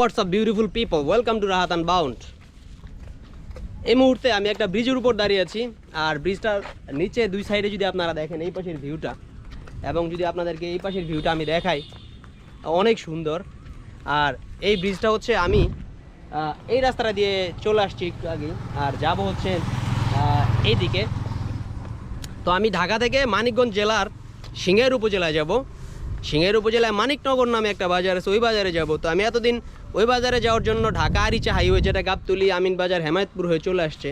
WhatsApp beautiful people, welcome to Rahat unbound. এই মুহূর্তে আমি একটা ব্রিজের উপর দাঁড়িয়ে আছি, আর ব্রিজটার নিচে দুই সাইডে যদি আপনারা দেখেন এই পাশের ভিউটা, এবং যদি আপনাদেরকে এই পাশের ভিউটা আমি দেখাই, অনেক সুন্দর। আর এই ব্রিজটা হচ্ছে আমি এই রাস্তাটা দিয়ে চলে আসছি একটু আগে, আর যাব হচ্ছে এইদিকে। তো আমি ঢাকা থেকে মানিকগঞ্জ জেলার সিংহের উপজেলায় যাব। সিংহের উপজেলায় মানিকনগর নামে একটা বাজার আছে, ওই বাজারে যাব। তো আমি এতদিন ওই বাজারে যাওয়ার জন্য ঢাকা আরিচা হাইওয়ে, যেটা গাবতলী আমিনবাজার হেমায়তপুর হয়ে চলে আসছে,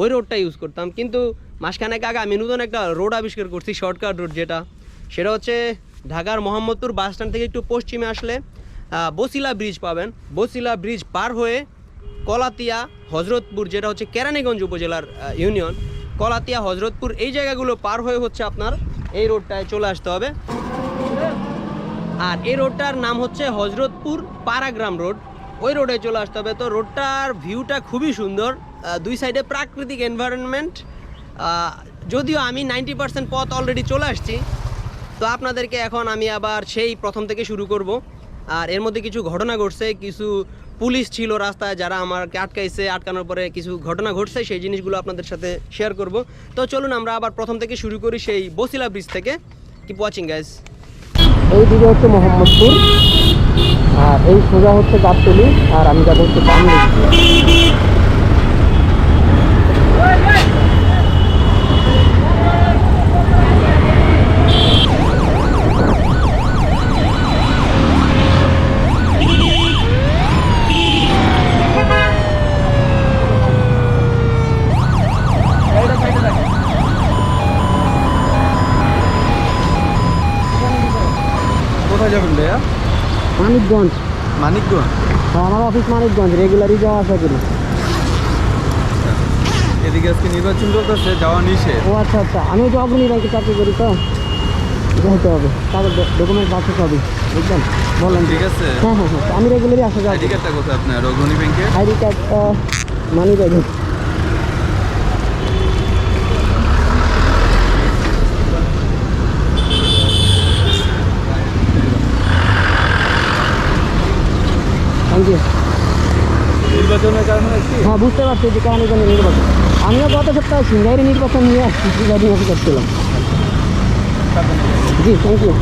ওই রোডটা ইউজ করতাম। কিন্তু মাসখানেক আগে আমি নতুন একটা রোড আবিষ্কার করছি, শর্টকাট রোড, সেটা হচ্ছে ঢাকার মোহাম্মদপুর বাস স্ট্যান্ড থেকে একটু পশ্চিমে আসলে বসিলা ব্রিজ পাবেন। বসিলা ব্রিজ পার হয়ে কলাতিয়া হজরতপুর, যেটা হচ্ছে কেরানীগঞ্জ উপজেলার ইউনিয়ন, কলাতিয়া হজরতপুর, এই জায়গাগুলো পার হয়ে হচ্ছে আপনার এই রোডটায় চলে আসতে হবে। আর এই রোডটার নাম হচ্ছে হজরতপুর পাড়াগ্রাম রোড, ওই রোডে চলে আসতে হবে। তো রোডটার ভিউটা খুবই সুন্দর, দুই সাইডে প্রাকৃতিক এনভায়রনমেন্ট। যদিও আমি 90% পথ অলরেডি চলে আসছি, তো আপনাদেরকে এখন আমি আবার সেই প্রথম থেকে শুরু করব। আর এর মধ্যে কিছু ঘটনা ঘটছে, কিছু পুলিশ ছিল রাস্তায় যারা আমাকে আটকাইছে, আটকানোর পরে কিছু ঘটনা ঘটছে, সেই জিনিসগুলো আপনাদের সাথে শেয়ার করব। তো চলুন আমরা আবার প্রথম থেকে শুরু করি, সেই বসিলা ব্রিজ থেকে। Keep watching guys. এই দিকে হচ্ছে মোহাম্মদপুর, আর এই সোজা হচ্ছে গাবতলী, আর আমি যাবো হচ্ছে বাম দিকে। কোথায় যাবেন ভাইয়া? মানিকগঞ্জ। মানিকগঞ্জ? আমার অফিস মানিকগঞ্জ, রেগুলারই যাওয়া আসা করি। এদিকে আজকে নির্বাচন চলতেছে, যাওয়া নিষেধ। ও আচ্ছা আচ্ছা, আমি তো অগ্রণী ব্যাংকে চাকরি করি, তো যেতে হবে, তাদের ডকুমেন্ট বাকি হবে, বুঝলেন? বললেন ঠিক আছে। হ্যাঁ হ্যাঁ হ্যাঁ, আমি রেগুলারই আসা যাওয়া। আইডি কার্ডটা কোথায় আপনার? অগ্রণী ব্যাংকে আইডি কার্ড মানি ব্যাগে। Thank you. নির্বাচনের কারণে হ্যাঁ, বুঝতে পারছি যে কেরানীগঞ্জে নির্বাচন। আমিও গত সপ্তাহে সিংহাইয়ের নির্বাচন নিয়ে আসছি, সিংহাইয়ের অফিস করছিলাম। জি থ্যাংক ইউ।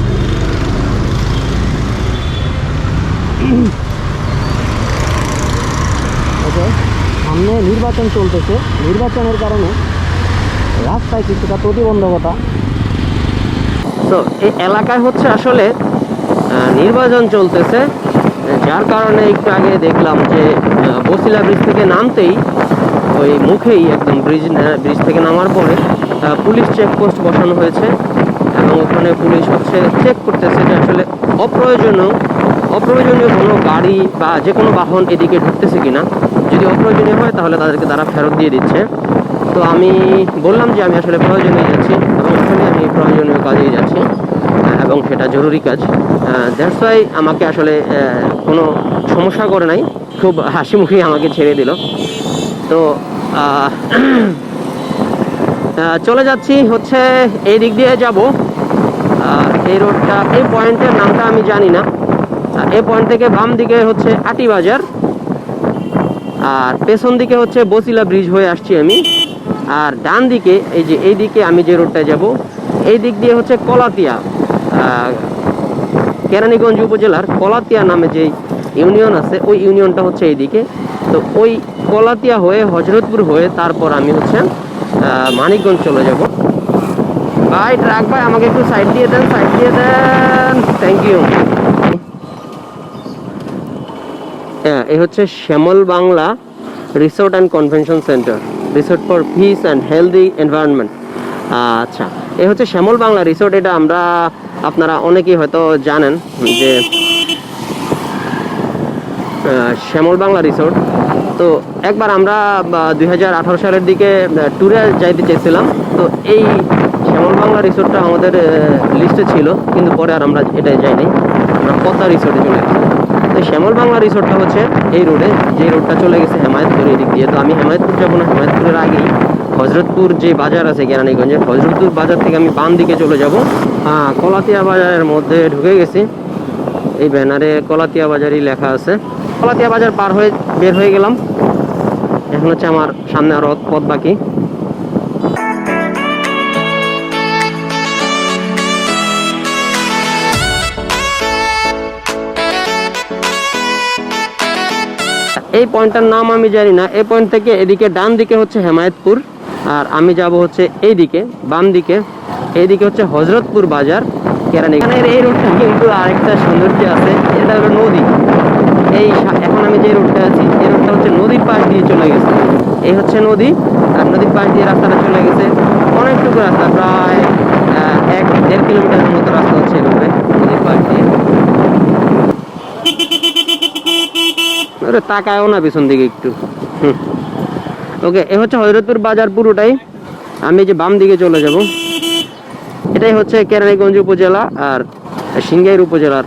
ওকে, সামনে নির্বাচন চলতেছে, নির্বাচনের কারণে রাস্তায় কিছুটা প্রতিবন্ধকতা। তো এই এলাকায় হচ্ছে আসলে নির্বাচন চলতেছে, যার কারণে একটু আগে দেখলাম যে বসিলা ব্রিজ থেকে নামতেই ওই মুখেই একদম ব্রিজ থেকে নামার পরে পুলিশ চেকপোস্ট বসানো হয়েছে, এবং ওখানে পুলিশ হচ্ছে চেক করতেছে যে আসলে অপ্রয়োজনীয় কোনো গাড়ি বা যে কোনো বাহন এদিকে ঢুকতেছে কিনা। যদি অপ্রয়োজনীয় হয় তাহলে তাদেরকে তারা ফেরত দিয়ে দিচ্ছে। তো আমি বললাম যে আমি আসলে প্রয়োজনীয় যাচ্ছি, এবং আসলে আমি প্রয়োজনীয় কাজেই যাচ্ছি, এবং সেটা জরুরি কাজ। দ্যাটস ওয়াই আমাকে আসলে কোনো সমস্যা করে নাই, খুব হাসি মুখেই আমাকে ছেড়ে দিল। তো চলে যাচ্ছি হচ্ছে এই দিক দিয়ে যাব। এই রোডটা, এই পয়েন্টের নামটা আমি জানি না। এই পয়েন্ট থেকে বাম দিকে হচ্ছে আটি বাজার, আর পেছন দিকে হচ্ছে বসিলা ব্রিজ হয়ে আসছি আমি। আর ডান দিকে এই দিকে আমি যে রোডটায় যাব, এই দিক দিয়ে হচ্ছে কলাতিয়া, কেরানীগঞ্জ উপজেলার কলাতিয়া নামে যে ইউনিয়ন আছে, ওই ইউনিয়নটা হচ্ছে এইদিকে। তো ওই কলাতিয়া হয়ে হজরতপুর হয়ে তারপর আমি হচ্ছে মানিকগঞ্জ চলে যাব। ভাই ট্রাক ভাই, আমাকে একটু সাইড দিয়ে দেন, থ্যাংক ইউ। হ্যাঁ, এই হচ্ছে Shyamal Bangla resort and convention centre, resort for peace and healthy environment. আচ্ছা, এই হচ্ছে শ্যামল বাংলা রিসোর্ট। এটা আপনারা অনেকেই হয়তো জানেন যে শ্যামল বাংলা রিসোর্ট। তো একবার আমরা 2018 সালের দিকে ট্যুরে যাইতে চেয়েছিলাম, তো এই শ্যামল বাংলা রিসোর্টটা আমাদের লিস্টে ছিল, কিন্তু পরে আর আমরা এটাই যাইনি, আমরা পদ্মা রিসোর্টে চলে গেছি। তো শ্যামল বাংলা রিসোর্টটা হচ্ছে এই রোডে, যে রোডটা চলে গেছে হেমায়তপুর এই দিক দিয়ে। তো আমি হেমায়তপুর যাবো না, হেমায়তপুরের আগেই হজরতপুর যে বাজার আছে কেরানীগঞ্জের, হজরতপুর বাজার থেকে আমি বাম দিকে চলে যাব। কলাতিয়া বাজারের মধ্যে ঢুকে গেছি, এই ব্যানারে কলাতিয়া বাজারই লেখা আছে। কলাতিয়া বাজার পার হয়ে বের হয়ে গেলাম। এখন হচ্ছে আমার সামনে আরো পথ বাকি। এই পয়েন্টটার নাম আমি জানি না। এই পয়েন্ট থেকে এদিকে ডান দিকে হচ্ছে হেমায়েতপুর, আর আমি যাব হচ্ছে এইদিকে বাম দিকে, এইদিকে হচ্ছে হজরতপুর বাজার কেরানি। এখানের এই রোডটা কিন্তু আরেকটা সৌন্দর্য আছে, এটা হলো নদী। এখন আমি যে রোডটা আছি এই রোডটা হচ্ছে নদীর পাশ দিয়ে চলে গেছে। এই হচ্ছে নদী, আর নদীর পাশ দিয়ে রাস্তাটা চলে গেছে। অনেকটুকু রাস্তা, প্রায় 1-1.5 কিলোমিটারের মতো রাস্তা হচ্ছে এভাবে নদীর পাশ দিয়ে। তাকায়ও না পিছন দিকে একটু। ওকে, এ হচ্ছে হযরতপুর বাজার পুরোটাই। আমি যে বাম দিকে চলে যাব, এটাই হচ্ছে কেরানীগঞ্জ উপজেলা আর সিংগাইর উপজেলার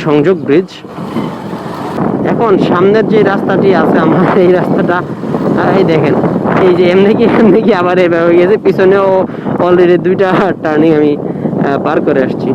সংযোগ ব্রিজ। এখন সামনের যে রাস্তাটি আছে আমার, এই রাস্তাটা এই দেখেন, এই যে এমনি কি আবার এভাবে হয়ে গেছে। পিছনেও অলরেডি 2টা টার্নিং আমি পার করে আসছি।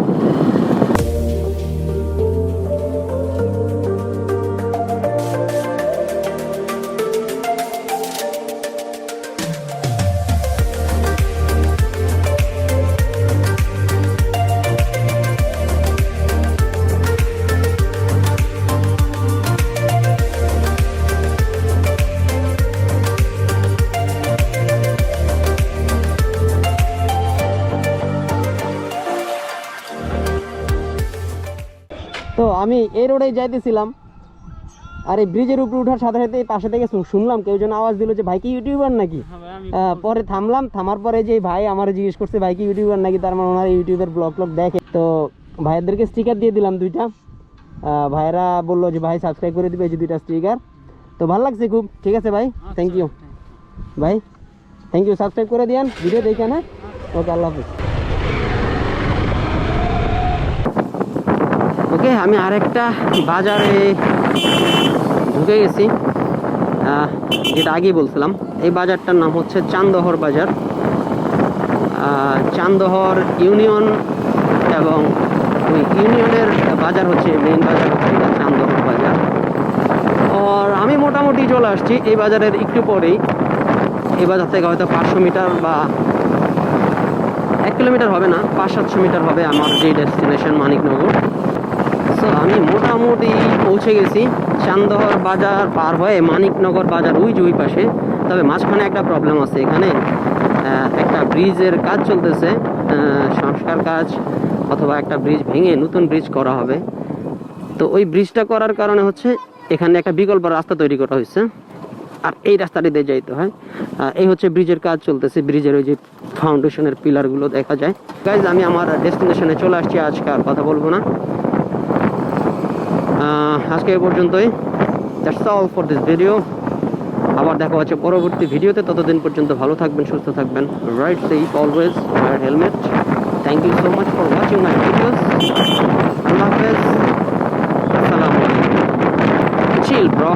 তো আমি এই রোডে যাইতেছিলাম, আর এই ব্রিজের উপরে ওঠার সাথে সাথে পাশে থেকে শুনলাম কেউ যেন আওয়াজ দিল যে ভাই কি ইউটিউবার নাকি। পরে থামলাম, থামার পরে যে ভাই আমার জিজ্ঞেস করছে ভাই কি ইউটিউবার নাকি, তার মানে ওনার ইউটিউবের ব্লগ দেখে। তো ভাইয়াদেরকে স্টিকার দিয়ে দিলাম 2টা। ভাইয়েরা বললো যে ভাই সাবস্ক্রাইব করে দিবে, এই যে 2টা স্টিকার। তো ভালো লাগছে খুব। ঠিক আছে ভাই, থ্যাংক ইউ ভাই, থ্যাংক ইউ। সাবস্ক্রাইব করে দিয়েন, ভিডিও দেখেন। হ্যাঁ, ওকে, আল্লাহ হাফিজ। ওকে, আমি আরেকটা বাজারে ঢুকে গেছি, যেটা আগেই বলছিলাম। এই বাজারটার নাম হচ্ছে চান্দহর বাজার। চান্দহর ইউনিয়ন, এবং ওই ইউনিয়নের বাজার হচ্ছে মেইন বাজার হচ্ছে এটা চান্দহর বাজার। আর আমি মোটামুটি চলে আসছি এই বাজারের একটু পরেই। এই বাজার থেকে হয়তো 500 মিটার বা 1 কিলোমিটার হবে না, 500-700 মিটার হবে আমার যে ডেস্টিনেশন মানিকনগর। সো আমি মোটামুটি পৌঁছে গেছি। চান্দহর বাজার পার হয়ে মানিকনগর বাজার ওই যে ওই পাশে। তবে মাঝখানে একটা প্রবলেম আছে, এখানে একটা ব্রিজের কাজ চলতেছে, সংস্কার কাজ, অথবা একটা ব্রিজ ভেঙে নতুন ব্রিজ করা হবে। তো ওই ব্রিজটা করার কারণে হচ্ছে এখানে একটা বিকল্প রাস্তা তৈরি করা হয়েছে, আর এই রাস্তাটি দিয়ে যাইতে হয়। এই হচ্ছে ব্রিজের কাজ চলতেছে, ব্রিজের ওই যে ফাউন্ডেশনের পিলারগুলো দেখা যায়। গাইজ, আমি আমার ডেস্টিনেশনে চলে আসছি, আজকে আর কথা বলবো না। আজকে এ পর্যন্তই। That's all for this video. আবার দেখা হচ্ছে পরবর্তী ভিডিওতে। ততদিন পর্যন্ত ভালো থাকবেন, সুস্থ থাকবেন। Ride safe always, wear helmet. Thank you so much for watching my videos. আল্লাহ হাফেজ, আসসালামু আলাইকুম। Chill bro.